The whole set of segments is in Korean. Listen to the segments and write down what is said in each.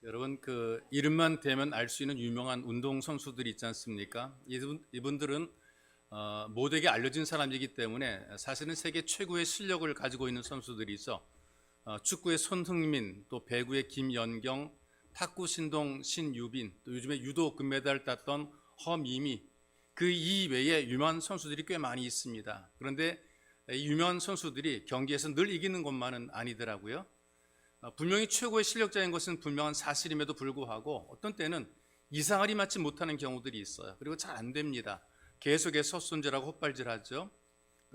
여러분 이름만 대면 알 수 있는 유명한 운동 선수들이 있지 않습니까? 이분들은 모두에게 알려진 사람이기 때문에 사실은 세계 최고의 실력을 가지고 있는 선수들이죠. 축구의 손흥민, 또 배구의 김연경, 탁구 신동 신유빈, 또 요즘에 유도 금메달 땄던 허미미, 그 이외에 유명한 선수들이 꽤 많이 있습니다. 그런데 이 유명한 선수들이 경기에서 늘 이기는 것만은 아니더라고요. 분명히 최고의 실력자인 것은 분명한 사실임에도 불구하고 어떤 때는 이상하리 맞지 못하는 경우들이 있어요. 그리고 잘 안 됩니다. 계속해서 헛손질하고 헛발질하죠.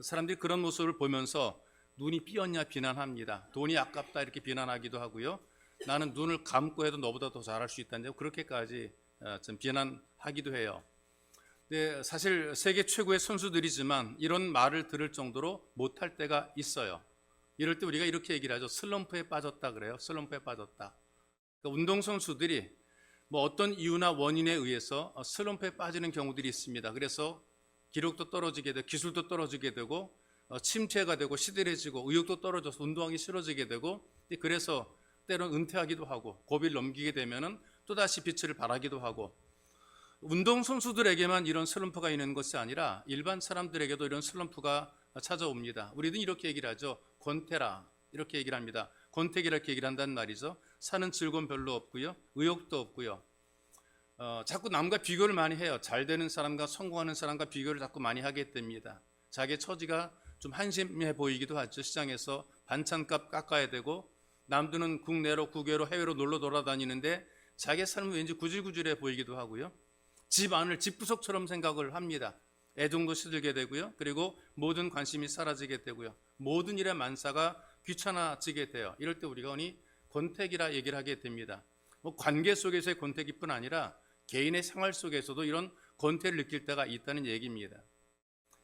사람들이 그런 모습을 보면서 눈이 삐었냐 비난합니다. 돈이 아깝다 이렇게 비난하기도 하고요. 나는 눈을 감고 해도 너보다 더 잘할 수 있다는데 그렇게까지 좀 비난하기도 해요. 근데 사실 세계 최고의 선수들이지만 이런 말을 들을 정도로 못할 때가 있어요. 이럴 때 우리가 이렇게 얘기를 하죠. 슬럼프에 빠졌다 그래요. 슬럼프에 빠졌다. 그러니까 운동선수들이 어떤 이유나 원인에 의해서 슬럼프에 빠지는 경우들이 있습니다. 그래서 기록도 떨어지게 되고 기술도 떨어지게 되고 침체가 되고 시들해지고 의욕도 떨어져서 운동하기 싫어지게 되고, 그래서 때론 은퇴하기도 하고 고비를 넘기게 되면은 또다시 빛을 발하기도 하고, 운동선수들에게만 이런 슬럼프가 있는 것이 아니라 일반 사람들에게도 이런 슬럼프가 찾아옵니다. 우리는 이렇게 얘기를 하죠. 권태라 이렇게 얘기를 합니다. 권태기 이렇게 얘기를 한다는 말이죠. 사는 즐거움 별로 없고요. 의욕도 없고요. 자꾸 남과 비교를 많이 해요. 잘 되는 사람과 성공하는 사람과 비교를 자꾸 많이 하게 됩니다. 자기의 처지가 좀 한심해 보이기도 하죠. 시장에서 반찬값 깎아야 되고 남들은 국내로 국외로 해외로 놀러 돌아다니는데 자기의 삶은 왠지 구질구질해 보이기도 하고요. 집 안을 집구석처럼 생각을 합니다. 애정도 시들게 되고요. 그리고 모든 관심이 사라지게 되고요. 모든 일의 만사가 귀찮아지게 돼요. 이럴 때 우리가 흔히 권태기라 얘기를 하게 됩니다. 관계 속에서의 권태기뿐 아니라 개인의 생활 속에서도 이런 권태를 느낄 때가 있다는 얘기입니다.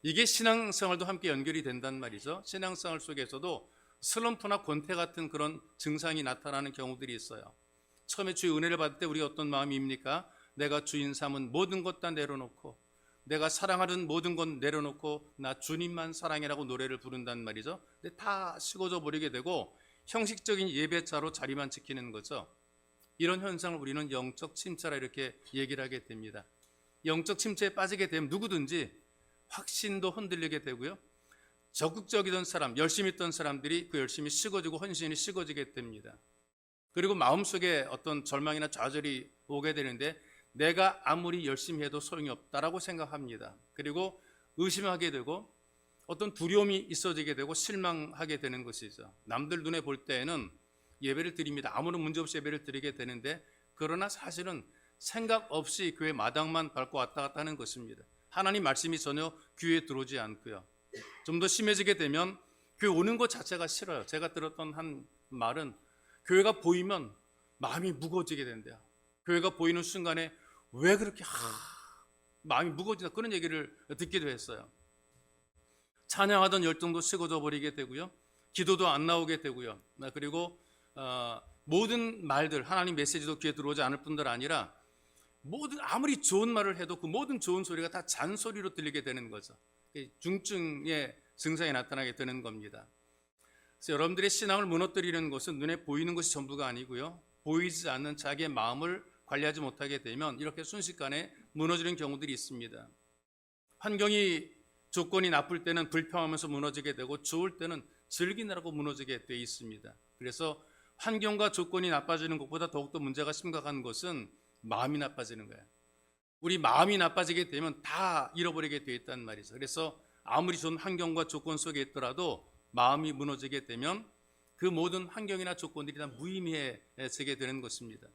이게 신앙생활도 함께 연결이 된단 말이죠. 신앙생활 속에서도 슬럼프나 권태 같은 그런 증상이 나타나는 경우들이 있어요. 처음에 주의 은혜를 받을 때 우리가 어떤 마음입니까? 내가 주인 삼은 모든 것 다 내려놓고 내가 사랑하는 모든 것 내려놓고 나 주님만 사랑해라고 노래를 부른단 말이죠. 근데 다 식어져 버리게 되고 형식적인 예배자로 자리만 지키는 거죠. 이런 현상을 우리는 영적 침체라 이렇게 얘기를 하게 됩니다. 영적 침체에 빠지게 되면 누구든지 확신도 흔들리게 되고요. 적극적이던 사람, 열심히 했던 사람들이 그 열심이 식어지고 헌신이 식어지게 됩니다. 그리고 마음속에 어떤 절망이나 좌절이 오게 되는데 내가 아무리 열심히 해도 소용이 없다라고 생각합니다. 그리고 의심하게 되고 어떤 두려움이 있어지게 되고 실망하게 되는 것이죠. 남들 눈에 볼 때에는 예배를 드립니다. 아무런 문제 없이 예배를 드리게 되는데, 그러나 사실은 생각 없이 교회 마당만 밟고 왔다 갔다 하는 것입니다. 하나님 말씀이 전혀 귀에 들어오지 않고요. 좀 더 심해지게 되면 교회 오는 것 자체가 싫어요. 제가 들었던 한 말은 교회가 보이면 마음이 무거워지게 된대요. 교회가 보이는 순간에 왜 그렇게 마음이 무거워진다 그런 얘기를 듣기도 했어요. 찬양하던 열정도 식어져 버리게 되고요. 기도도 안 나오게 되고요. 그리고 모든 말들, 하나님 메시지도 귀에 들어오지 않을 뿐들 아니라 모든 아무리 좋은 말을 해도 그 모든 좋은 소리가 다 잔소리로 들리게 되는 거죠. 중증의 증상이 나타나게 되는 겁니다. 그래서 여러분들의 신앙을 무너뜨리는 것은 눈에 보이는 것이 전부가 아니고요. 보이지 않는 자기의 마음을 관리하지 못하게 되면 이렇게 순식간에 무너지는 경우들이 있습니다. 환경이 조건이 나쁠 때는 불평하면서 무너지게 되고 좋을 때는 즐기느라고 무너지게 되어 있습니다. 그래서 환경과 조건이 나빠지는 것보다 더욱더 문제가 심각한 것은 마음이 나빠지는 거예요. 우리 마음이 나빠지게 되면 다 잃어버리게 되어 있단 말이죠. 그래서 아무리 좋은 환경과 조건 속에 있더라도 마음이 무너지게 되면 그 모든 환경이나 조건들이 다 무의미해지게 되는 것입니다.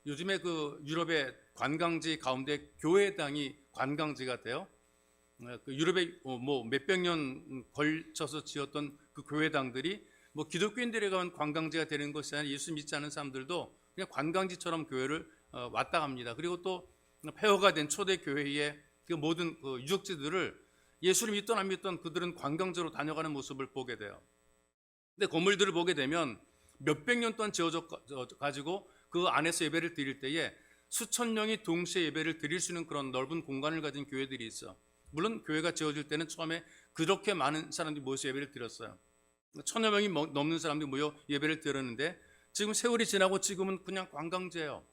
요즘에 그 유럽의 관광지 가운데 교회당이 관광지가 돼요. 그 유럽에 몇백 년 걸쳐서 지었던 그 교회당들이 기독교인들에 가면 관광지가 되는 것이 아니라 예수 믿지 않은 사람들도 그냥 관광지처럼 교회를 왔다 갑니다. 그리고 또 폐허가 된 초대 교회의 그 모든 그 유적지들을 예수를 믿던 안 믿던 그들은 관광지로 다녀가는 모습을 보게 돼요. 근데 건물들을 보게 되면 몇백 년 동안 지어져 가지고 그 안에서 예배를 드릴 때에 수천 명이 동시에 예배를 드릴 수 있는 그런 넓은 공간을 가진 교회들이 있어. 물론 교회가 지어질 때는 처음에 그렇게 많은 사람들이 모여서 예배를 드렸어요. 천여 명이 넘는 사람들이 모여 예배를 드렸는데 지금 세월이 지나고 지금은 그냥 관광지예요.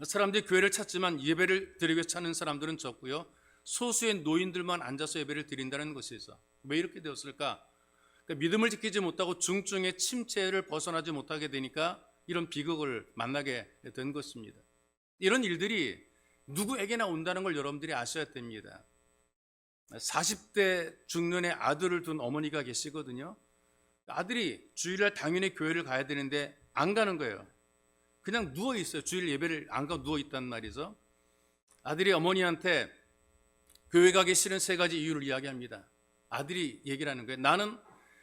사람들이 교회를 찾지만 예배를 드리기 위해 찾는 사람들은 적고요. 소수의 노인들만 앉아서 예배를 드린다는 것이죠. 왜 이렇게 되었을까? 그러니까 믿음을 지키지 못하고 중증의 침체를 벗어나지 못하게 되니까 이런 비극을 만나게 된 것입니다. 이런 일들이 누구에게나 온다는 걸 여러분들이 아셔야 됩니다. 40대 중년의 아들을 둔 어머니가 계시거든요. 아들이 주일날 당연히 교회를 가야 되는데 안 가는 거예요. 그냥 누워 있어요. 주일 예배를 안 가고 누워 있단 말이죠. 아들이 어머니한테 교회 가기 싫은 3가지 이유를 이야기합니다. 아들이 얘기를 하는 거예요. 나는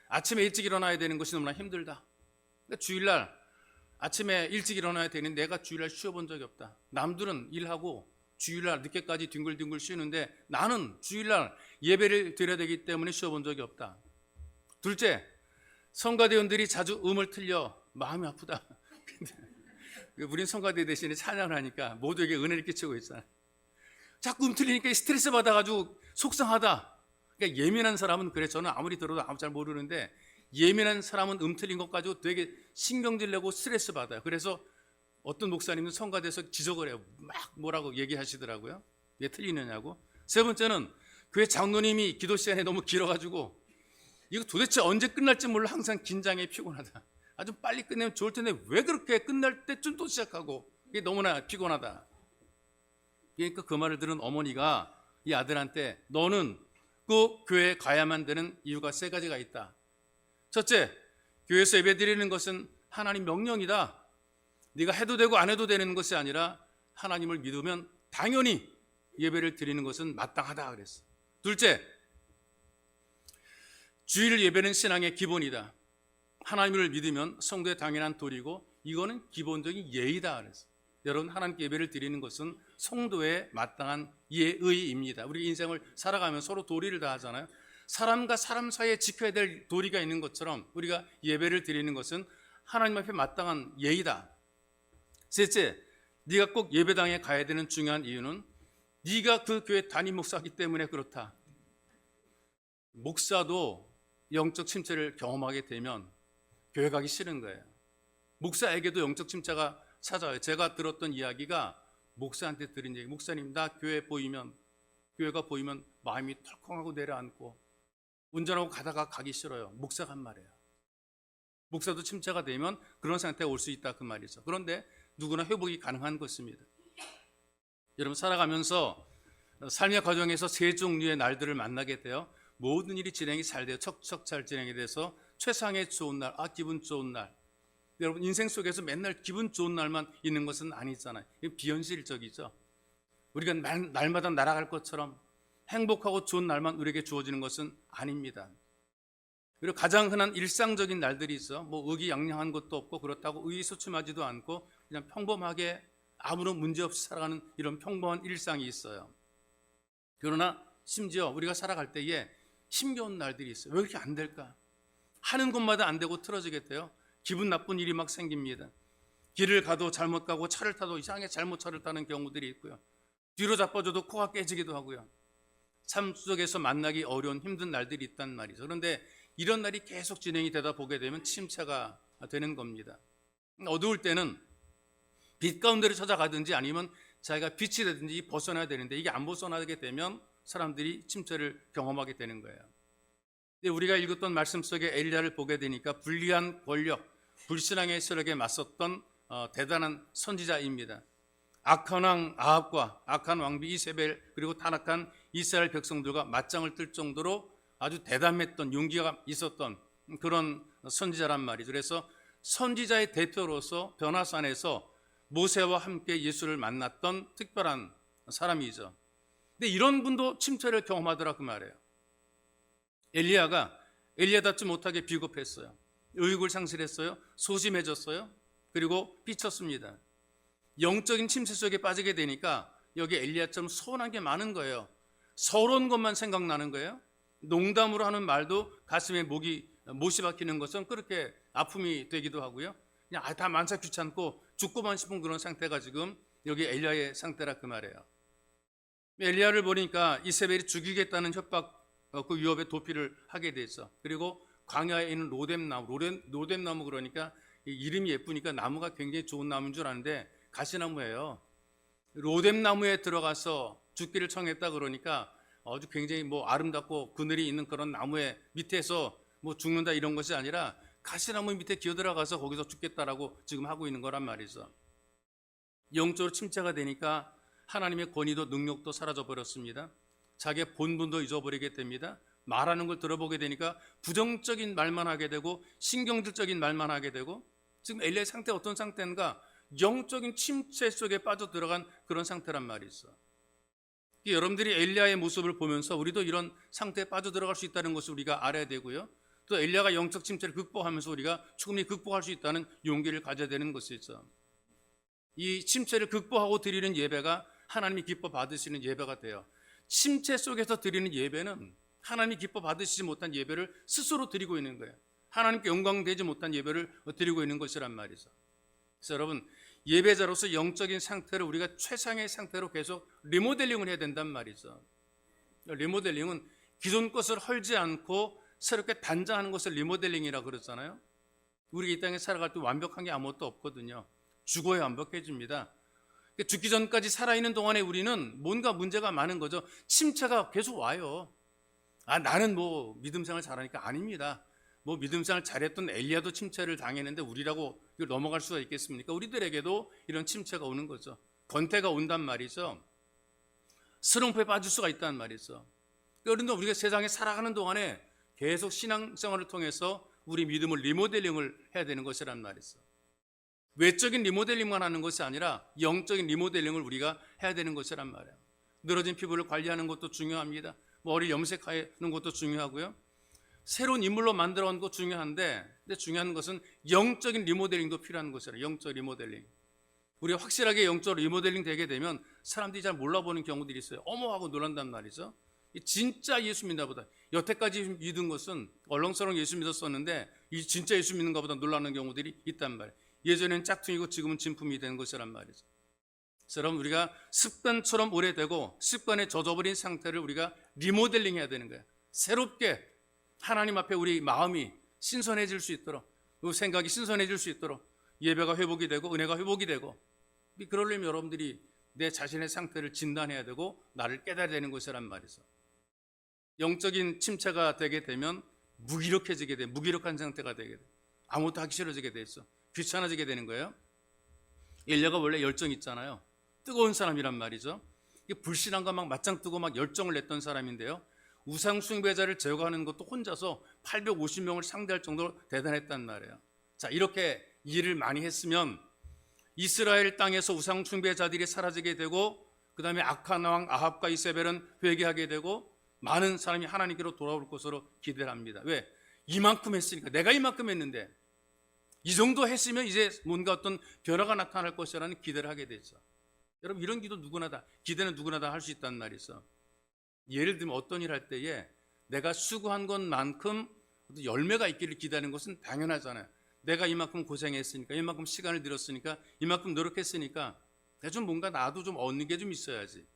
아침에 일찍 일어나야 되는 것이 너무나 힘들다. 그러니까 주일날 아침에 일찍 일어나야 되는데 내가 주일날 쉬어본 적이 없다. 남들은 일하고 주일날 늦게까지 뒹굴뒹굴 쉬는데 나는 주일날 예배를 드려야 되기 때문에 쉬어본 적이 없다. 둘째, 성가대원들이 자주 음을 틀려 마음이 아프다. 우린 성가대 대신에 찬양을 하니까 모두에게 은혜를 끼치고 있잖아요. 자꾸 음 틀리니까 스트레스 받아가지고 속상하다. 그러니까 예민한 사람은 그래. 저는 아무리 들어도 아무 잘 모르는데 예민한 사람은 음 틀린 것 가지고 되게 신경질 내고 스트레스 받아요. 그래서 어떤 목사님은 성가대에서 지적을 해요. 막 뭐라고 얘기하시더라고요. 왜 틀리느냐고. 3번째는 교회 장로님이 기도 시간에 너무 길어가지고 이거 도대체 언제 끝날지 몰라 항상 긴장해 피곤하다. 아주 빨리 끝내면 좋을 텐데 왜 그렇게 끝날 때쯤 또 시작하고 이게 너무나 피곤하다. 그러니까 그 말을 들은 어머니가 이 아들한테 너는 꼭 교회에 가야만 되는 이유가 3가지가 있다. 첫째, 교회에서 예배드리는 것은 하나님 명령이다. 네가 해도 되고 안 해도 되는 것이 아니라 하나님을 믿으면 당연히 예배를 드리는 것은 마땅하다 그랬어. 둘째, 주일 예배는 신앙의 기본이다. 하나님을 믿으면 성도의 당연한 도리고 이거는 기본적인 예의다 그랬어. 여러분, 하나님께 예배를 드리는 것은 성도의 마땅한 예의입니다. 우리 인생을 살아가면 서로 도리를 다하잖아요. 사람과 사람 사이에 지켜야 될 도리가 있는 것처럼 우리가 예배를 드리는 것은 하나님 앞에 마땅한 예의다. 셋째, 네가 꼭 예배당에 가야 되는 중요한 이유는 네가 그 교회 담임 목사이기 때문에 그렇다. 목사도 영적 침체를 경험하게 되면 교회 가기 싫은 거예요. 목사에게도 영적 침체가 찾아와요. 제가 들었던 이야기가 목사한테 들은 얘기. 목사님, 나 교회가 보이면 마음이 털컹하고 내려앉고 운전하고 가다가 가기 싫어요. 목사가 한 말이에요. 목사도 침체가 되면 그런 상태가 올 수 있다 그 말이죠. 그런데 누구나 회복이 가능한 것입니다. 여러분, 살아가면서 삶의 과정에서 3종류의 날들을 만나게 돼요. 모든 일이 진행이 잘 돼요. 척척 잘 진행이 돼서 최상의 좋은 날, 기분 좋은 날. 여러분, 인생 속에서 맨날 기분 좋은 날만 있는 것은 아니잖아요. 비현실적이죠. 우리가 날마다 날아갈 것처럼 행복하고 좋은 날만 우리에게 주어지는 것은 아닙니다. 그리고 가장 흔한 일상적인 날들이 있어. 뭐 의기양양한 것도 없고 그렇다고 의기소침하지도 않고 그냥 평범하게 아무런 문제 없이 살아가는 이런 평범한 일상이 있어요. 그러나 심지어 우리가 살아갈 때에 힘겨운 날들이 있어요. 왜 이렇게 안 될까? 하는 곳마다 안 되고 틀어지게 돼요. 기분 나쁜 일이 막 생깁니다. 길을 가도 잘못 가고 차를 타도 이상하게 잘못 차를 타는 경우들이 있고요. 뒤로 자빠져도 코가 깨지기도 하고요. 삶 속에서 만나기 어려운 힘든 날들이 있단 말이죠. 그런데 이런 날이 계속 진행이 되다 보게 되면 침체가 되는 겁니다. 어두울 때는 빛 가운데로 찾아가든지 아니면 자기가 빛이 되든지 벗어나야 되는데 이게 안 벗어나게 되면 사람들이 침체를 경험하게 되는 거예요. 근데 우리가 읽었던 말씀 속에 엘리야를 보게 되니까 불리한 권력, 불신앙의 세력에 맞섰던 대단한 선지자입니다. 악한 왕 아합과 악한 왕비 이세벨 그리고 타락한 이스라엘 백성들과 맞짱을 뜰 정도로 아주 대담했던 용기가 있었던 그런 선지자란 말이죠. 그래서 선지자의 대표로서 변화산에서 모세와 함께 예수를 만났던 특별한 사람이죠. 근데 이런 분도 침체를 경험하더라 그 말이에요. 엘리야가 엘리야답지 못하게 비겁했어요. 의욕을 상실했어요. 소심해졌어요. 그리고 삐쳤습니다. 영적인 침체 속에 빠지게 되니까 여기 엘리야처럼 서운한 게 많은 거예요. 서러운 것만 생각나는 거예요. 농담으로 하는 말도 가슴에 못이 박히는 것은 그렇게 아픔이 되기도 하고요. 그냥 다 만사 귀찮고 죽고만 싶은 그런 상태가 지금 여기 엘리야의 상태라 그 말이에요. 엘리야를 보니까 이세벨이 죽이겠다는 협박 그 위협에 도피를 하게 되죠. 그리고 광야에 있는 로뎀나무 그러니까 이름이 예쁘니까 나무가 굉장히 좋은 나무인 줄 아는데 가시나무예요. 로뎀나무에 들어가서 죽기를 청했다 그러니까 아주 굉장히 아름답고 그늘이 있는 그런 나무의 밑에서 죽는다 이런 것이 아니라 가시나무 밑에 기어들어가서 거기서 죽겠다라고 지금 하고 있는 거란 말이죠. 영적으로 침체가 되니까 하나님의 권위도 능력도 사라져 버렸습니다. 자기의 본분도 잊어버리게 됩니다. 말하는 걸 들어보게 되니까 부정적인 말만 하게 되고 신경질적인 말만 하게 되고, 지금 엘리야의 상태가 어떤 상태인가? 영적인 침체 속에 빠져들어간 그런 상태란 말이죠. 여러분들이 엘리야의 모습을 보면서 우리도 이런 상태에 빠져들어갈 수 있다는 것을 우리가 알아야 되고요. 또 엘리야가 영적 침체를 극복하면서 우리가 충분히 극복할 수 있다는 용기를 가져야 되는 것이죠. 이 침체를 극복하고 드리는 예배가 하나님이 기뻐 받으시는 예배가 돼요. 침체 속에서 드리는 예배는 하나님이 기뻐 받으시지 못한 예배를 스스로 드리고 있는 거예요. 하나님께 영광되지 못한 예배를 드리고 있는 것이란 말이죠. 그래서 여러분, 예배자로서 영적인 상태를 우리가 최상의 상태로 계속 리모델링을 해야 된단 말이죠. 리모델링은 기존 것을 헐지 않고 새롭게 단장하는 것을 리모델링이라고 그러잖아요. 우리 이 땅에 살아갈 때 완벽한 게 아무것도 없거든요. 죽어야 완벽해집니다. 죽기 전까지 살아있는 동안에 우리는 뭔가 문제가 많은 거죠. 침체가 계속 와요. 나는 믿음 생활 잘하니까. 아닙니다. 믿음 생활 잘했던 엘리야도 침체를 당했는데 우리라고 이걸 넘어갈 수가 있겠습니까? 우리들에게도 이런 침체가 오는 거죠. 권태가 온단 말이죠. 슬럼프에 빠질 수가 있단 말이죠. 그런데 우리가 세상에 살아가는 동안에 계속 신앙생활을 통해서 우리 믿음을 리모델링을 해야 되는 것이란 말이죠. 외적인 리모델링만 하는 것이 아니라 영적인 리모델링을 우리가 해야 되는 것이란 말이에요. 늘어진 피부를 관리하는 것도 중요합니다. 머리 염색하는 것도 중요하고요. 새로운 인물로 만들어가는 것도 중요한데, 근데 중요한 것은 영적인 리모델링도 필요한 것이라. 영적 리모델링. 우리가 확실하게 영적으로 리모델링 되게 되면 사람들이 잘 몰라보는 경우들이 있어요. 어머 하고 놀란단 말이죠. 진짜 예수 믿나 보다. 여태까지 믿은 것은 얼렁설렁 예수 믿었었는데 이 진짜 예수 믿는가 보다 놀라는 경우들이 있단 말이에요. 예전엔 짝퉁이고 지금은 진품이 되는 것이란 말이죠. 그래서 여러분, 우리가 습관처럼 오래되고 습관에 젖어버린 상태를 우리가 리모델링 해야 되는 거예요. 새롭게 하나님 앞에 우리 마음이 신선해질 수 있도록, 생각이 신선해질 수 있도록 예배가 회복이 되고 은혜가 회복이 되고, 그러려면 여러분들이 내 자신의 상태를 진단해야 되고 나를 깨달아야 되는 것이란 말이죠. 영적인 침체가 되게 되면 무기력해지게 돼. 무기력한 상태가 되게 돼. 아무것도 하기 싫어지게 돼 있어. 귀찮아지게 되는 거예요. 엘리야가 원래 열정이 있잖아요. 뜨거운 사람이란 말이죠. 불신앙과 맞짱 뜨고 열정을 냈던 사람인데요. 우상 숭배자를 제거하는 것도 혼자서 850명을 상대할 정도로 대단했단 말이에요. 자, 이렇게 일을 많이 했으면 이스라엘 땅에서 우상 숭배자들이 사라지게 되고, 그 다음에 악한 왕 아합과 이세벨은 회개하게 되고 많은 사람이 하나님께로 돌아올 것으로 기대를 합니다. 왜? 이만큼 했으니까. 내가 이만큼 했는데 이 정도 했으면 이제 뭔가 어떤 변화가 나타날 것이라는 기대를 하게 되죠. 여러분, 이런 기도 누구나 다, 기대는 누구나 다 할 수 있단 말이죠. 예를 들면 어떤 일 할 때에 내가 수고한 것만큼 열매가 있기를 기대하는 것은 당연하잖아요. 내가 이만큼 고생했으니까, 이만큼 시간을 들였으니까, 이만큼 노력했으니까 내가 좀 뭔가 나도 좀 얻는 게 좀 있어야지.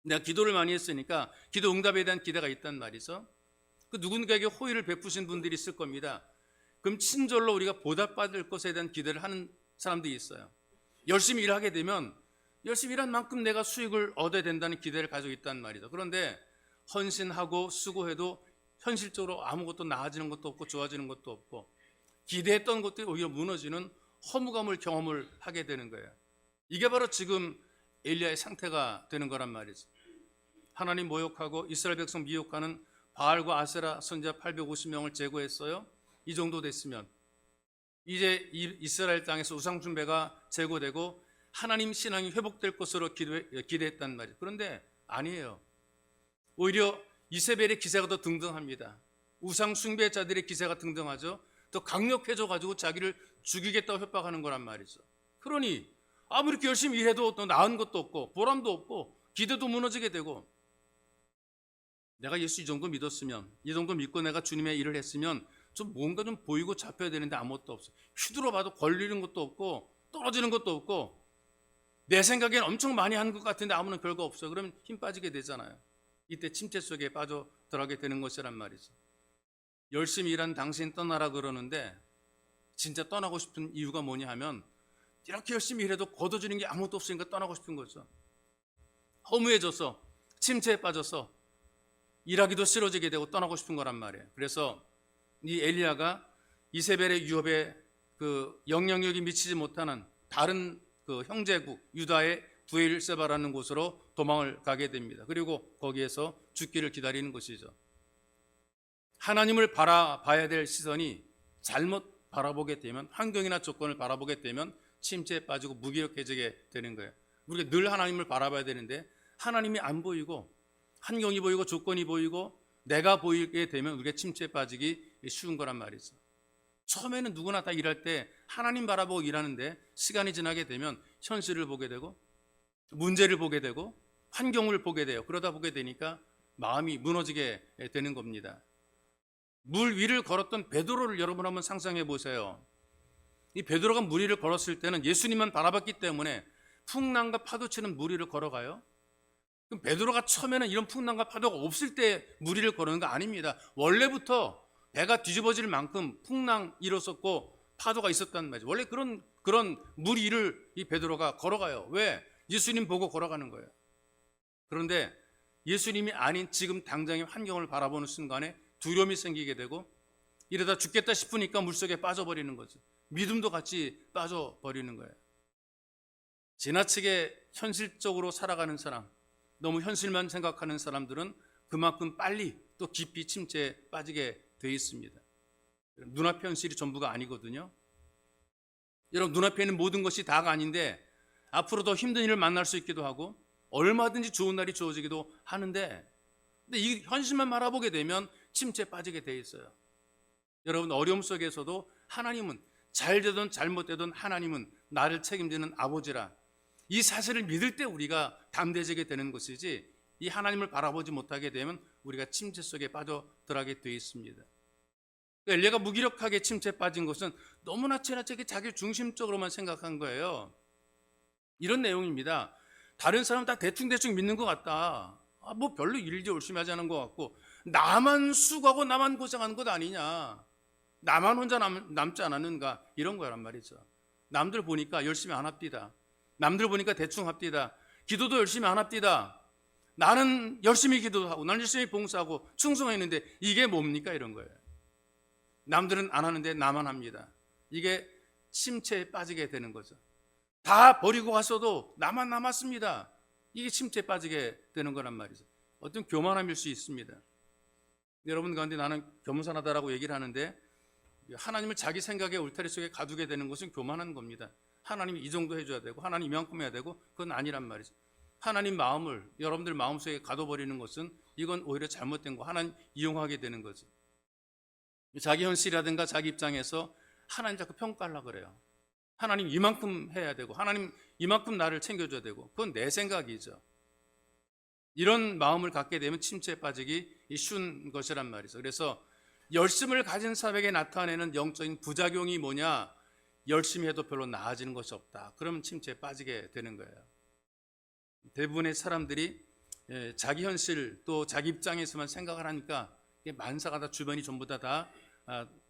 내가 기도를 많이 했으니까 기도 응답에 대한 기대가 있단 말이죠. 그 누군가에게 호의를 베푸신 분들이 있을 겁니다. 그럼 친절로 우리가 보답받을 것에 대한 기대를 하는 사람들이 있어요. 열심히 일하게 되면 열심히 일한 만큼 내가 수익을 얻어야 된다는 기대를 가지고 있단 말이죠. 그런데 헌신하고 수고해도 현실적으로 아무것도 나아지는 것도 없고 좋아지는 것도 없고 기대했던 것들이 오히려 무너지는 허무감을 경험을 하게 되는 거예요. 이게 바로 지금 엘리야의 상태가 되는 거란 말이죠. 하나님 모욕하고 이스라엘 백성 미혹하는 바알과 아세라 선지자 850명을 제거했어요. 이 정도 됐으면 이제 이스라엘 땅에서 우상 숭배가 제거되고 하나님 신앙이 회복될 것으로 기대했단 말이에요. 그런데 아니에요. 오히려 이세벨의 기세가 더 등등합니다. 우상 숭배자들의 기세가 등등하죠. 더 강력해져 가지고 자기를 죽이겠다고 협박하는 거란 말이죠. 그러니 아무리 이렇게 열심히 일해도 또 나은 것도 없고 보람도 없고 기대도 무너지게 되고, 내가 예수 이 정도 믿었으면, 이 정도 믿고 내가 주님의 일을 했으면 좀 뭔가 좀 보이고 잡혀야 되는데 아무것도 없어. 휘두러 봐도 걸리는 것도 없고 떨어지는 것도 없고 내 생각엔 엄청 많이 한 것 같은데 아무런 결과 없어. 그러면 힘 빠지게 되잖아요. 이때 침체 속에 빠져 들어가게 되는 것이란 말이죠. 열심히 일한 당신 떠나라 그러는데 진짜 떠나고 싶은 이유가 뭐냐 하면 이렇게 열심히 일해도 거둬주는 게 아무것도 없으니까 떠나고 싶은 거죠. 허무해져서 침체에 빠져서 일하기도 싫어지게 되고 떠나고 싶은 거란 말이에요. 그래서 이 엘리야가 이세벨의 유업에 그 영향력이 미치지 못하는 다른 그 형제국 유다의 브엘세바라는 곳으로 도망을 가게 됩니다. 그리고 거기에서 죽기를 기다리는 것이죠. 하나님을 바라봐야 될 시선이 잘못 바라보게 되면, 환경이나 조건을 바라보게 되면 침체에 빠지고 무기력해지게 되는 거예요. 우리가 늘 하나님을 바라봐야 되는데 하나님이 안 보이고 환경이 보이고 조건이 보이고 내가 보이게 되면 우리가 침체에 빠지기 쉬운 거란 말이죠. 처음에는 누구나 다 일할 때 하나님 바라보고 일하는데 시간이 지나게 되면 현실을 보게 되고 문제를 보게 되고 환경을 보게 돼요. 그러다 보게 되니까 마음이 무너지게 되는 겁니다. 물 위를 걸었던 베드로를 여러분 한번 상상해 보세요. 이 베드로가 물 위를 걸었을 때는 예수님만 바라봤기 때문에 풍랑과 파도 치는 물 위를 걸어가요? 그럼 베드로가 처음에는 이런 풍랑과 파도가 없을 때 물 위를 걸는 거 아닙니다. 원래부터 배가 뒤집어질 만큼 풍랑이 일었었고 파도가 있었단 말이죠. 원래 그런 물 위를 이 베드로가 걸어가요. 왜? 예수님 보고 걸어가는 거예요. 그런데 예수님이 아닌 지금 당장의 환경을 바라보는 순간에 두려움이 생기게 되고 이러다 죽겠다 싶으니까 물속에 빠져버리는 거죠. 믿음도 같이 빠져버리는 거예요. 지나치게 현실적으로 살아가는 사람, 너무 현실만 생각하는 사람들은 그만큼 빨리 또 깊이 침체에 빠지게 돼 있습니다. 눈앞의 현실이 전부가 아니거든요. 여러분, 눈앞에 있는 모든 것이 다가 아닌데 앞으로 더 힘든 일을 만날 수 있기도 하고 얼마든지 좋은 날이 주어지기도 하는데, 근데 이 현실만 바라보게 되면 침체에 빠지게 돼 있어요. 여러분, 어려움 속에서도 하나님은, 잘 되든 잘못되든 하나님은 나를 책임지는 아버지라, 이 사실을 믿을 때 우리가 담대해지게 되는 것이지, 이 하나님을 바라보지 못하게 되면 우리가 침체 속에 빠져들어가게 되어 있습니다. 엘리야가 무기력하게 침체에 빠진 것은 너무나 지나치게 자기 중심적으로만 생각한 거예요. 이런 내용입니다. 다른 사람 다 대충대충 믿는 것 같다. 뭐 별로 일도 열심히 하지 않은 것 같고 나만 수고하고 나만 고생하는 것 아니냐, 나만 혼자 남지 않았는가, 이런 거란 말이죠. 남들 보니까 열심히 안 합디다, 남들 보니까 대충 합디다, 기도도 열심히 안 합디다, 나는 열심히 기도하고 나는 열심히 봉사하고 충성했는데 이게 뭡니까, 이런 거예요. 남들은 안 하는데 나만 합니다. 이게 침체에 빠지게 되는 거죠. 다 버리고 갔어도 나만 남았습니다. 이게 침체에 빠지게 되는 거란 말이죠. 어떤 교만함일 수 있습니다. 여러분 가운데 나는 겸손하다라고 얘기를 하는데 하나님을 자기 생각의 울타리 속에 가두게 되는 것은 교만한 겁니다. 하나님이 이 정도 해줘야 되고 하나님 이만큼 해야 되고 그건 아니란 말이죠. 하나님 마음을 여러분들 마음속에 가둬버리는 것은 이건 오히려 잘못된 거, 하나님 이용하게 되는 거죠. 자기 현실이라든가 자기 입장에서 하나님 자꾸 평가하려고 그래요. 하나님 이만큼 해야 되고 하나님 이만큼 나를 챙겨줘야 되고, 그건 내 생각이죠. 이런 마음을 갖게 되면 침체에 빠지기 쉬운 것이란 말이죠. 그래서 열심을 가진 사람에게 나타내는 영적인 부작용이 뭐냐, 열심히 해도 별로 나아지는 것이 없다. 그러면 침체에 빠지게 되는 거예요. 대부분의 사람들이 자기 현실 또 자기 입장에서만 생각을 하니까 만사가 다 주변이 전부 다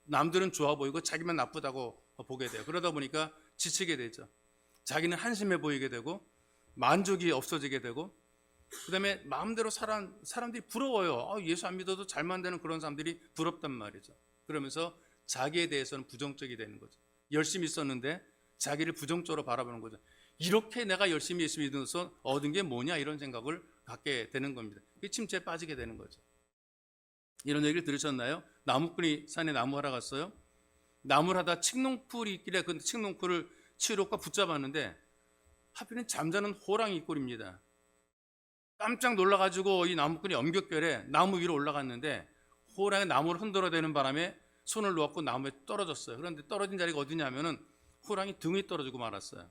남들은 좋아 보이고 자기만 나쁘다고 보게 돼요. 그러다 보니까 지치게 되죠. 자기는 한심해 보이게 되고 만족이 없어지게 되고, 그 다음에 마음대로 사람들이 부러워요. 예수 안 믿어도 잘 만드는 그런 사람들이 부럽단 말이죠. 그러면서 자기에 대해서는 부정적이 되는 거죠. 열심히 썼는데 자기를 부정적으로 바라보는 거죠. 이렇게 내가 열심히 예수 믿어서 얻은 게 뭐냐, 이런 생각을 갖게 되는 겁니다. 침체에 빠지게 되는 거죠. 이런 얘기를 들으셨나요? 나무꾼이 산에 나무하러 갔어요. 나무를 하다 칡농풀이 있길래 그 칡농풀을 치료과 붙잡았는데 하필은 잠자는 호랑이 꼴입니다. 깜짝 놀라가지고 이 나무꾼이 엄격결에 나무 위로 올라갔는데 호랑이 나무를 흔들어대는 바람에 손을 놓았고 나무에 떨어졌어요. 그런데 떨어진 자리가 어디냐면은 호랑이 등에 떨어지고 말았어요.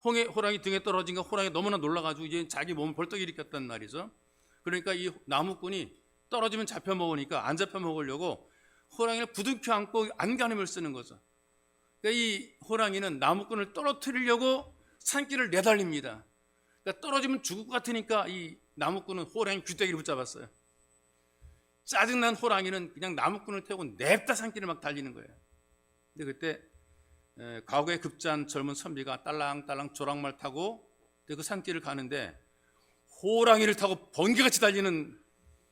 호랑이 등에 떨어진 거 호랑이 너무나 놀라가지고 이제 자기 몸을 벌떡 일으켰단 말이죠. 그러니까 이 나무꾼이 떨어지면 잡혀 먹으니까 안 잡혀 먹으려고 호랑이를 부둥켜 안고 안간힘을 쓰는 거죠. 그러니까 이 호랑이는 나무꾼을 떨어뜨리려고 산길을 내달립니다. 그러니까 떨어지면 죽을 것 같으니까 이 나무꾼은 호랑이 귀때기를 붙잡았어요. 짜증난 호랑이는 그냥 나무꾼을 태우고 냅다 산길을 막 달리는 거예요. 근데 그때 과거에 급제한 젊은 선비가 딸랑딸랑 조랑말 타고 그 산길을 가는데 호랑이를 타고 번개같이 달리는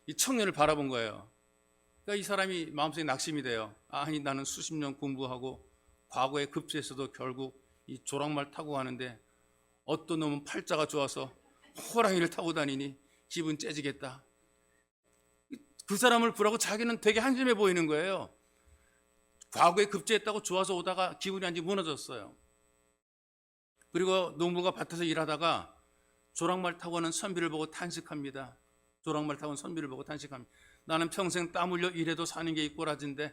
이 청년을 바라본 거예요. 그러니까 이 사람이 마음속에 낙심이 돼요. 아니, 나는 수십 년 공부하고 과거에 급제에서도 결국 이 조랑말 타고 가는데 어떤 놈은 팔자가 좋아서 호랑이를 타고 다니니 기분 째지겠다. 그 사람을 보라고 자기는 되게 한심해 보이는 거예요. 과거에 급제했다고 좋아서 오다가 기분이 완전히 무너졌어요. 그리고 농부가 밭에서 일하다가 조랑말 타고 오는 선비를 보고 탄식합니다. 조랑말 타고 온 선비를 보고 탄식합니다. 나는 평생 땀 흘려 일해도 사는 게 이 꼬라진데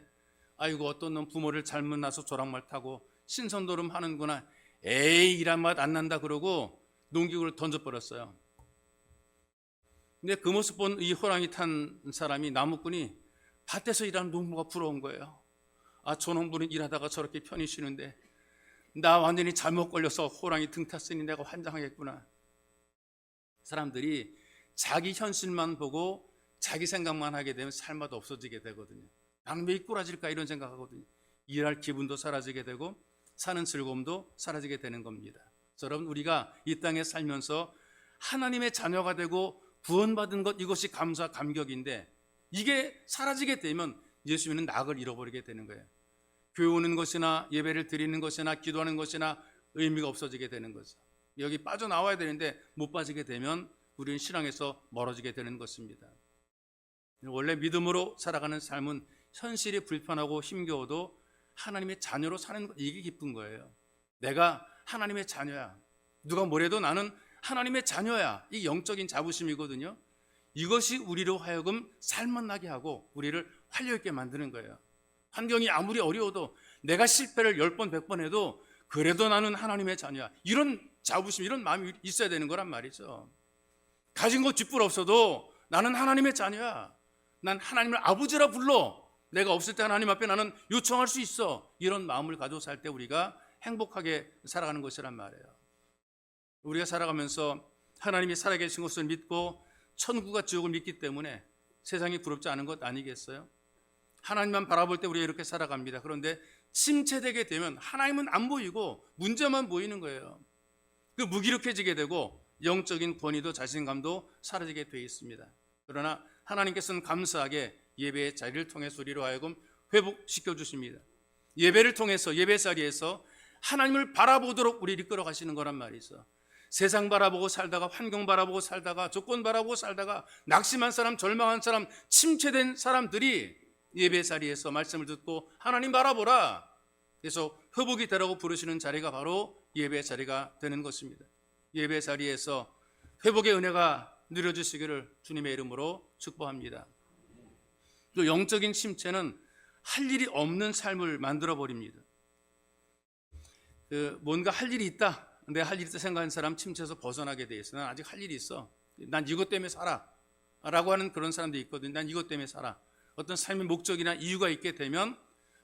아이고 어떤 놈 부모를 잘못 낳아서 조랑말 타고 신선도름 하는구나. 에이, 이란 맛 안 난다 그러고 농기구를 던져버렸어요. 근데 그 모습 본 이 호랑이 탄 사람이, 나무꾼이 밭에서 일하는 농부가 부러운 거예요. 아, 저 농부는 일하다가 저렇게 편히 쉬는데 나 완전히 잘못 걸려서 호랑이 등 탔으니 내가 환장하겠구나. 사람들이 자기 현실만 보고 자기 생각만 하게 되면 삶마다 없어지게 되거든요. 나는 왜 꼬라질까 이런 생각하거든요. 일할 기분도 사라지게 되고 사는 즐거움도 사라지게 되는 겁니다. 여러분, 우리가 이 땅에 살면서 하나님의 자녀가 되고 구원받은 것, 이것이 감사 감격인데 이게 사라지게 되면 예수 믿는 낙을 잃어버리게 되는 거예요. 교회 오는 것이나 예배를 드리는 것이나 기도하는 것이나 의미가 없어지게 되는 거죠. 여기 빠져나와야 되는데 못 빠지게 되면 우리는 신앙에서 멀어지게 되는 것입니다. 원래 믿음으로 살아가는 삶은 현실이 불편하고 힘겨워도 하나님의 자녀로 사는 것, 이게 기쁜 거예요. 내가 하나님의 자녀야. 누가 뭐래도 나는 하나님의 자녀야. 이 영적인 자부심이거든요. 이것이 우리로 하여금 살만 나게 하고 우리를 활력있게 만드는 거예요. 환경이 아무리 어려워도 내가 실패를 10번 100번 해도 그래도 나는 하나님의 자녀야. 이런 자부심, 이런 마음이 있어야 되는 거란 말이죠. 가진 것 쥐뿔 없어도 나는 하나님의 자녀야. 난 하나님을 아버지라 불러. 내가 없을 때 하나님 앞에 나는 요청할 수 있어. 이런 마음을 가지고 살 때 우리가 행복하게 살아가는 것이란 말이에요. 우리가 살아가면서 하나님이 살아계신 것을 믿고 천국과 지옥을 믿기 때문에 세상이 부럽지 않은 것 아니겠어요? 하나님만 바라볼 때 우리가 이렇게 살아갑니다. 그런데 침체되게 되면 하나님은 안 보이고 문제만 보이는 거예요. 그 무기력해지게 되고 영적인 권위도 자신감도 사라지게 되어 있습니다. 그러나 하나님께서는 감사하게 예배의 자리를 통해서 우리로 하여금 회복시켜 주십니다. 예배를 통해서, 예배 자리에서 하나님을 바라보도록 우리를 이끌어 가시는 거란 말이죠. 세상 바라보고 살다가, 환경 바라보고 살다가, 조건 바라보고 살다가 낙심한 사람, 절망한 사람, 침체된 사람들이 예배 자리에서 말씀을 듣고 하나님 바라보라. 그래서 회복이 되라고 부르시는 자리가 바로 예배 자리가 되는 것입니다. 예배 자리에서 회복의 은혜가 누려주시기를 주님의 이름으로 축복합니다. 또 영적인 침체는 할 일이 없는 삶을 만들어 버립니다. 뭔가 할 일이 있다, 내가 할 일이 있다 생각하는 사람 침체에서 벗어나게 돼 있어. 난 아직 할 일이 있어. 난 이것 때문에 살아 라고 하는 그런 사람도 있거든요. 난 이것 때문에 살아. 어떤 삶의 목적이나 이유가 있게 되면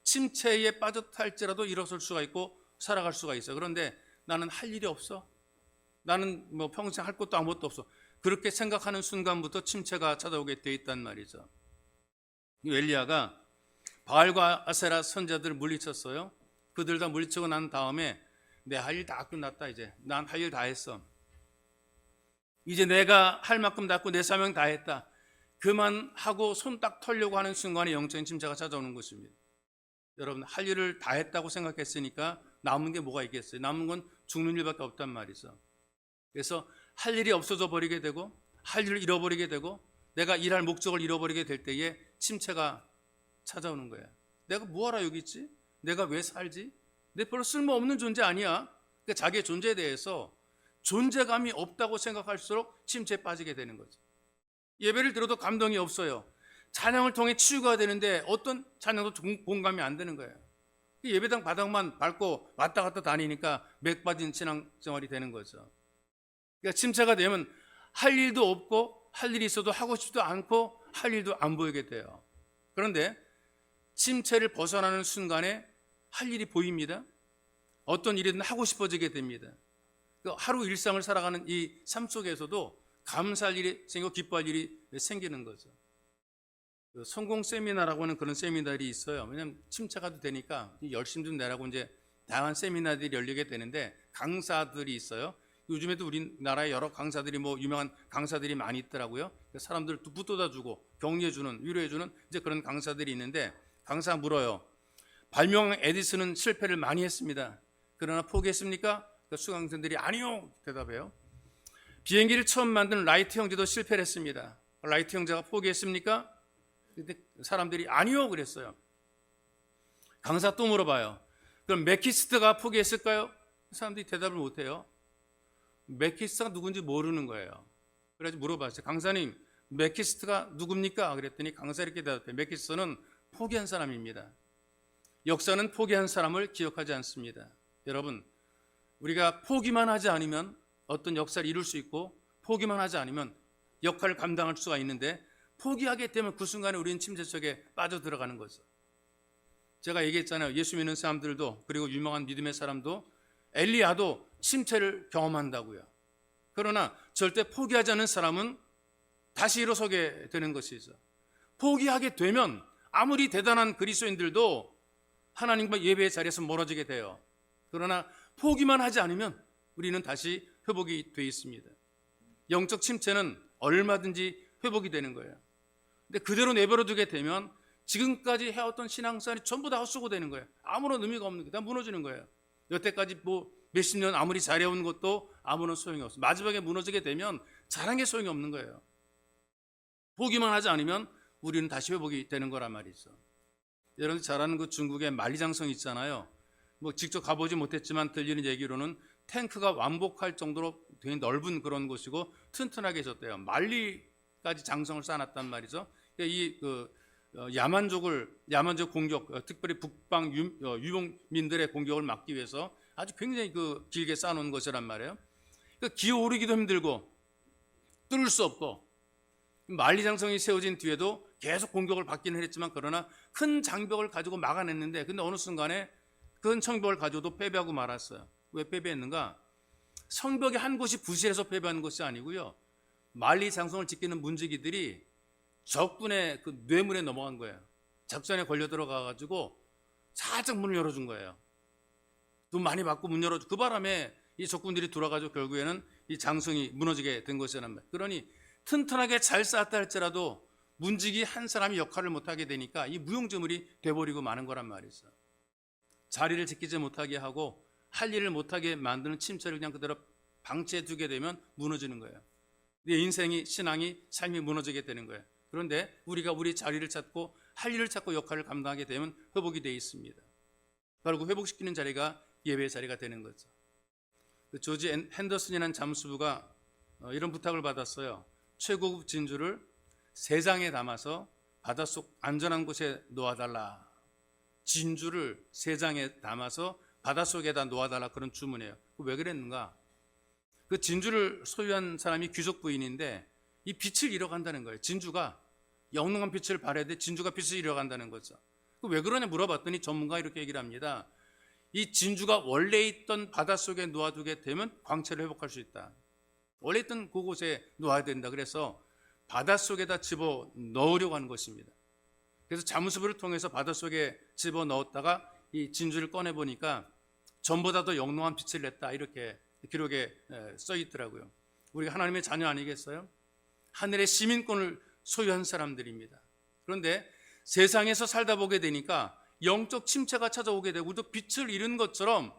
침체에 빠졌다 할지라도 일어설 수가 있고 살아갈 수가 있어. 그런데 나는 할 일이 없어. 나는 뭐 평생 할 것도 아무것도 없어. 그렇게 생각하는 순간부터 침체가 찾아오게 돼 있단 말이죠. 엘리야가 바알과 아세라 선자들을 물리쳤어요. 그들 다 물리치고 난 다음에 내 할 일 다 끝났다. 이제 난 할 일 다 했어. 이제 내가 할 만큼 다 했고 내 사명 다 했다. 그만하고 손 딱 털려고 하는 순간에 영적인 침체가 찾아오는 것입니다. 여러분, 할 일을 다 했다고 생각했으니까 남은 게 뭐가 있겠어요? 남은 건 죽는 일밖에 없단 말이죠. 그래서 할 일이 없어져 버리게 되고 할 일을 잃어버리게 되고 내가 일할 목적을 잃어버리게 될 때에 침체가 찾아오는 거야. 내가 뭐하러 여기 있지? 내가 왜 살지? 내 별로 쓸모없는 존재 아니야. 그러니까 자기의 존재에 대해서 존재감이 없다고 생각할수록 침체에 빠지게 되는 거죠. 예배를 들어도 감동이 없어요. 찬양을 통해 치유가 되는데 어떤 찬양도 공감이 안 되는 거예요. 예배당 바닥만 밟고 왔다 갔다 다니니까 맥 빠진 신앙생활이 되는 거죠. 그러니까 침체가 되면 할 일도 없고 할 일이 있어도 하고 싶지도 않고 할 일도 안 보이게 돼요. 그런데 침체를 벗어나는 순간에 할 일이 보입니다. 어떤 일이든 하고 싶어지게 됩니다. 하루 일상을 살아가는 이 삶 속에서도 감사할 일이 생기고 기뻐할 일이 생기는 거죠. 그 성공 세미나라고 하는 그런 세미나들이 있어요. 왜냐하면 침체가 되니까 열심 좀 내라고 이제 다양한 세미나들이 열리게 되는데 강사들이 있어요. 요즘에도 우리나라에 여러 강사들이 유명한 강사들이 많이 있더라고요. 사람들 붙돋아주고 격려해주는 위로해주는 이제 그런 강사들이 있는데 강사가 물어요. 발명 에디슨은 실패를 많이 했습니다. 그러나 포기했습니까? 수강생들이 아니요 대답해요. 비행기를 처음 만든 라이트 형제도 실패를 했습니다. 라이트 형제가 포기했습니까? 근데 사람들이 아니요 그랬어요. 강사 또 물어봐요. 그럼 메키스트가 포기했을까요? 사람들이 대답을 못해요. 메키스트가 누군지 모르는 거예요. 그래서 물어봤어요. 강사님, 메키스트가 누굽니까? 그랬더니 강사 이렇게 대답해요. 메키스트는 포기한 사람입니다. 역사는 포기한 사람을 기억하지 않습니다. 여러분, 우리가 포기만 하지 않으면 어떤 역사를 이룰 수 있고 포기만 하지 않으면 역할을 감당할 수가 있는데 포기하게 되면 그 순간에 우리는 침체 속에 빠져들어가는 거죠. 제가 얘기했잖아요. 예수 믿는 사람들도 그리고 유명한 믿음의 사람도 엘리야도 침체를 경험한다고요. 그러나 절대 포기하지 않는 사람은 다시 일어서게 되는 것이죠. 포기하게 되면 아무리 대단한 그리스도인들도 하나님과 예배의 자리에서 멀어지게 돼요. 그러나 포기만 하지 않으면 우리는 다시 회복이 되어 있습니다. 영적 침체는 얼마든지 회복이 되는 거예요. 근데 그대로 내버려 두게 되면 지금까지 해왔던 신앙생활이 전부 다 헛수고 되는 거예요. 아무런 의미가 없는 게 다 무너지는 거예요. 여태까지 몇십 년 아무리 잘해온 것도 아무런 소용이 없어요. 마지막에 무너지게 되면 잘한 게 소용이 없는 거예요. 포기만 하지 않으면 우리는 다시 회복이 되는 거란 말이죠. 여러분 잘 아는 그 중국의 만리장성 있잖아요. 직접 가보지 못했지만 들리는 얘기로는 탱크가 왕복할 정도로 되게 넓은 그런 곳이고 튼튼하게 있었대요. 만리까지 장성을 쌓아놨단 말이죠. 야만족 공격, 특별히 북방 유목민들의 공격을 막기 위해서 아주 굉장히 길게 쌓아놓은 것이란 말이에요. 기어오르기도 힘들고 뚫을 수 없고 만리장성이 세워진 뒤에도 계속 공격을 받기는 했지만 그러나 큰 장벽을 가지고 막아냈는데 근데 어느 순간에 큰 성벽을 가지고도 패배하고 말았어요. 왜 패배했는가? 성벽의 한 곳이 부실해서 패배하는 것이 아니고요. 만리장성을 지키는 문지기들이 적군의 그 뇌물에 넘어간 거예요. 작전에 걸려 들어가가지고 살짝 문을 열어준 거예요. 돈 많이 받고 문 열어준 그 바람에 이 적군들이 돌아가지고 결국에는 이 장성이 무너지게 된 것이란 말이에요. 그러니 튼튼하게 잘 쌓았다 할지라도 문지기 한 사람이 역할을 못하게 되니까 이 무용지물이 돼버리고 마는 거란 말이죠. 자리를 지키지 못하게 하고 할 일을 못하게 만드는 침체를 그냥 그대로 방치해 두게 되면 무너지는 거예요. 내 인생이 신앙이 삶이 무너지게 되는 거예요. 그런데 우리가 우리 자리를 찾고 할 일을 찾고 역할을 감당하게 되면 회복이 되어 있습니다. 바로 그 회복시키는 자리가 예배의 자리가 되는 거죠. 조지 핸더슨이라는 잠수부가 이런 부탁을 받았어요. 최고급 진주를 3장에 담아서 바닷속 안전한 곳에 놓아달라. 진주를 3장에 담아서 바닷속에다 놓아달라 그런 주문이에요. 왜 그랬는가? 그 진주를 소유한 사람이 귀족 부인인데 이 빛을 잃어간다는 거예요. 진주가 영롱한 빛을 발해야 돼 진주가 빛을 잃어간다는 거죠. 왜 그러냐 물어봤더니 전문가가 이렇게 얘기를 합니다. 이 진주가 원래 있던 바닷속에 놓아두게 되면 광채를 회복할 수 있다. 원래 있던 그곳에 놓아야 된다. 그래서 바닷속에다 집어 넣으려고 하는 것입니다. 그래서 잠수부를 통해서 바닷속에 집어 넣었다가 이 진주를 꺼내보니까 전보다 더 영롱한 빛을 냈다. 이렇게 기록에 써 있더라고요. 우리가 하나님의 자녀 아니겠어요? 하늘의 시민권을 소유한 사람들입니다. 그런데 세상에서 살다 보게 되니까 영적 침체가 찾아오게 되고 우리도 빛을 잃은 것처럼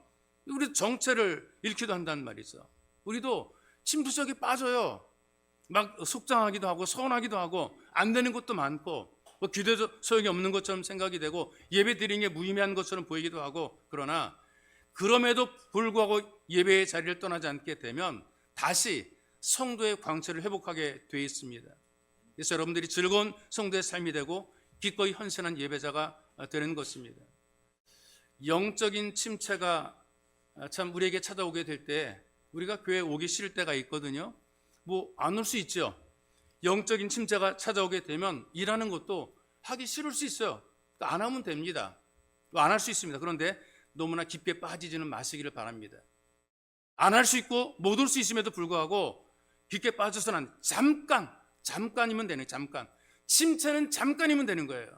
우리도 정체를 잃기도 한단 말이죠. 우리도 침투 속에 빠져요. 막 속상하기도 하고 서운하기도 하고 안 되는 것도 많고 기도도 소용이 없는 것처럼 생각이 되고 예배 드리는 게 무의미한 것처럼 보이기도 하고 그러나 그럼에도 불구하고 예배의 자리를 떠나지 않게 되면 다시 성도의 광채를 회복하게 되어 있습니다. 그래서 여러분들이 즐거운 성도의 삶이 되고 기꺼이 헌신한 예배자가 되는 것입니다. 영적인 침체가 참 우리에게 찾아오게 될 때 우리가 교회에 오기 싫을 때가 있거든요. 안 올 수 있죠. 영적인 침체가 찾아오게 되면 일하는 것도 하기 싫을 수 있어요. 안 하면 됩니다. 안 할 수 있습니다. 그런데 너무나 깊게 빠지지는 마시기를 바랍니다. 안 할 수 있고 못 올 수 있음에도 불구하고 깊게 빠져서는 잠깐이면 되는 잠깐 침체는 잠깐이면 되는 거예요.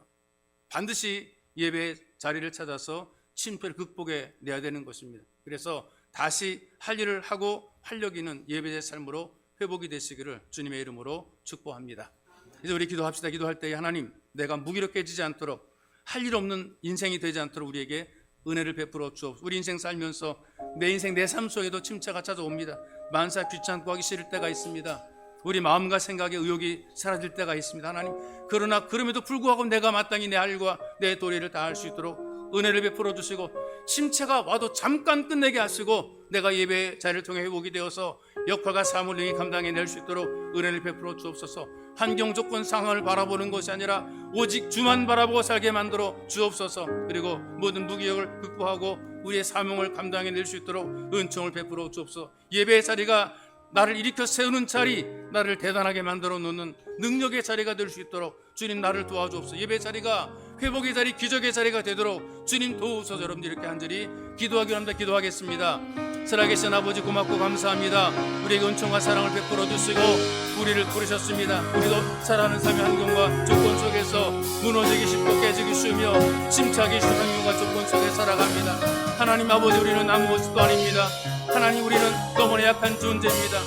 반드시 예배의 자리를 찾아서 침체를 극복해 내야 되는 것입니다. 그래서 다시 할 일을 하고 활력 있는 예배의 삶으로 회복이 되시기를 주님의 이름으로 축복합니다. 이제 우리 기도합시다. 기도할 때 하나님, 내가 무기력해지지 않도록, 할 일 없는 인생이 되지 않도록 우리에게 은혜를 베풀어 주옵소서. 우리 인생 살면서 내 인생, 내 삶 속에도 침체가 찾아옵니다. 만사 귀찮고 하기 싫을 때가 있습니다. 우리 마음과 생각의 의욕이 사라질 때가 있습니다. 하나님, 그러나 그럼에도 불구하고 내가 마땅히 내 할과 내 도리를 다할 수 있도록 은혜를 베풀어 주시고, 침체가 와도 잠깐 끝내게 하시고 내가 예배의 자리를 통해 회복이 되어서 역할과 사업을 능히 감당해낼 수 있도록 은혜를 베풀어 주옵소서. 환경 조건 상황을 바라보는 것이 아니라 오직 주만 바라보고 살게 만들어 주옵소서. 그리고 모든 무기력을 극복하고 우리의 사명을 감당해낼 수 있도록 은총을 베풀어 주옵소서. 예배의 자리가 나를 일으켜 세우는 자리, 나를 대단하게 만들어 놓는 능력의 자리가 될 수 있도록 주님 나를 도와주옵소서. 예배 자리가 회복의 자리, 기적의 자리가 되도록 주님 도우소서. 여러분들 이렇게 한절히 기도하기로 합니다. 기도하겠습니다. 살아계신 아버지, 고맙고 감사합니다. 우리에게 은총과 사랑을 베풀어 주시고 우리를 부르셨습니다. 우리도 살아가는 삶의 환경과 조건 속에서 무너지기 쉽고 깨지기 쉬우며 침체하기 쉬운 환경과 조건 속에 살아갑니다. 하나님 아버지, 우리는 아무것도 아닙니다. 하나님, 우리는 너무나 약한 존재입니다.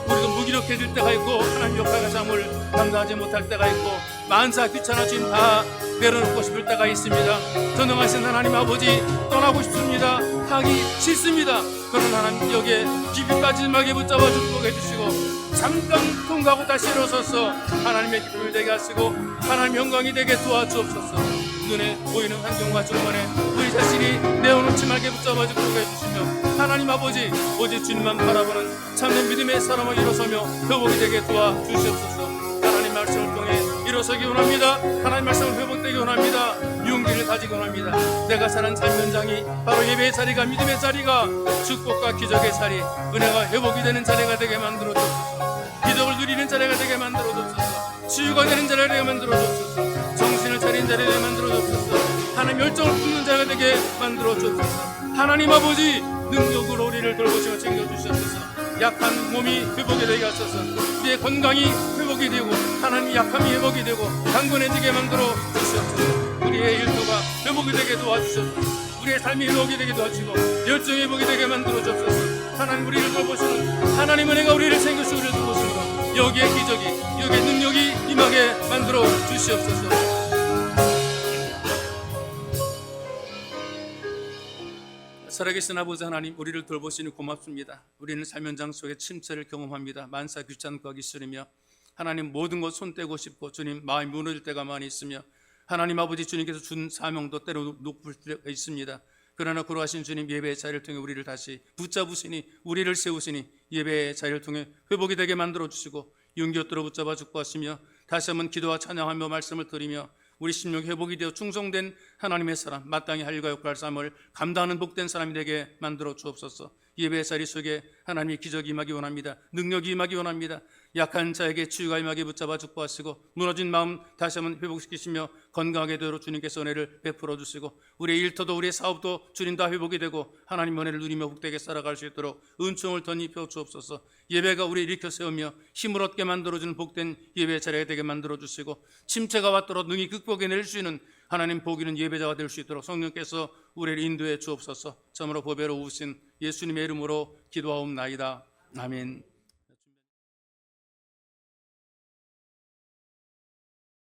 우리도 무기력해질 때가 있고 하나님 역할과 삶을 감당하지 못할 때가 있고 만사 귀찮아진 다 내려놓고 싶을 때가 있습니다. 전능하신 하나님 아버지, 떠나고 싶습니다. 하기 싫습니다. 그러나 하나님, 여기에 깊이 빠짐하게 붙잡아 축복해 주시고 잠깐 통과하고 다시 일어서서 하나님의 기쁨을 되게 하시고 하나님의 영광이 되게 도와주옵소서. 눈에 보이는 환경과 조건에 우리 자신이 내어놓지 말게 붙잡아 축복해 주시며 하나님 아버지, 오직 주님만 바라보는 참된 믿음의 사람을 일어서며 회복이 되게 도와주시옵소서. 하나님 말씀을 통해 일어서기 원합니다. 하나님 말씀을 회복되기 원합니다. 용기를 가지기 원합니다. 내가 사는 삶 현장이 바로 예배의 자리가, 믿음의 자리가 축복과 기적의 자리, 은혜가 회복이 되는 자리가 되게 만들어 주옵소서. 기적을 누리는 자리가 되게 만들어 주옵소서. 치유가 되는 자리가 되게 만들어 주옵소서. 정신을 차리는 자리가 되게 만들어 주옵소서. 하나님 열정을 품는 자리가 되게 만들어 주옵소서. 하나님 아버지, 능력으로 우리를 돌보시며 챙겨주시옵소서. 약한 몸이 회복이 되게 하소서. 우리의 건강이 회복이 되고 하나님의 약함이 회복이 되고 강건해지게 만들어 주시옵소서. 우리의 일터가 회복이 되게 도와주시옵소서. 우리의 삶이 회복이 되게 도와주시고 열정이 회복이 되게 만들어 주옵소서. 하나님, 우리를 돌보시는 하나님 은혜가 우리를 챙겨주시고 우리를 돌보시고 여기에 기적이, 여기에 능력이 임하게 만들어 주시옵소서. 살아계신 아버지 하나님, 우리를 돌보시니 고맙습니다. 우리는 삶 현장 속에 침체를 경험합니다. 만사 귀찮고 하기 싫으며 하나님, 모든 것 손 떼고 싶고 주님 마음이 무너질 때가 많이 있으며 하나님 아버지, 주님께서 준 사명도 때로 높을 때가 있습니다. 그러나 그러하신 주님, 예배의 자리를 통해 우리를 다시 붙잡으시니, 우리를 세우시니 예배의 자리를 통해 회복이 되게 만들어 주시고 용기 얻도록 붙잡아 주고 하시며 다시 한번 기도와 찬양하며 말씀을 드리며 우리 심령이 회복이 되어 충성된 하나님의 사람, 마땅히 할 일과 역할 삶을 감당하는 복된 사람이 되게 만들어 주옵소서. 예배의 자리 속에 하나님의 기적이 임하기 원합니다. 능력이 임하기 원합니다. 약한 자에게 치유가 임하게 붙잡아 축복하시고 무너진 마음 다시 한번 회복시키시며 건강하게 되도록 주님께서 은혜를 베풀어 주시고 우리의 일터도 우리의 사업도 주님 다 회복이 되고 하나님 은혜를 누리며 복되게 살아갈 수 있도록 은총을 덧입혀 주옵소서. 예배가 우리를 일으켜 세우며 힘을 얻게 만들어주는 복된 예배의 자리가 되게 만들어 주시고 침체가 왔더라도 능히 극복해낼 수 있는 하나님 복 있는 예배자가 될 수 있도록 성령께서 우리를 인도해 주옵소서. 참으로 보배로 우신 예수님의 이름으로 기도하옵나이다. 아멘.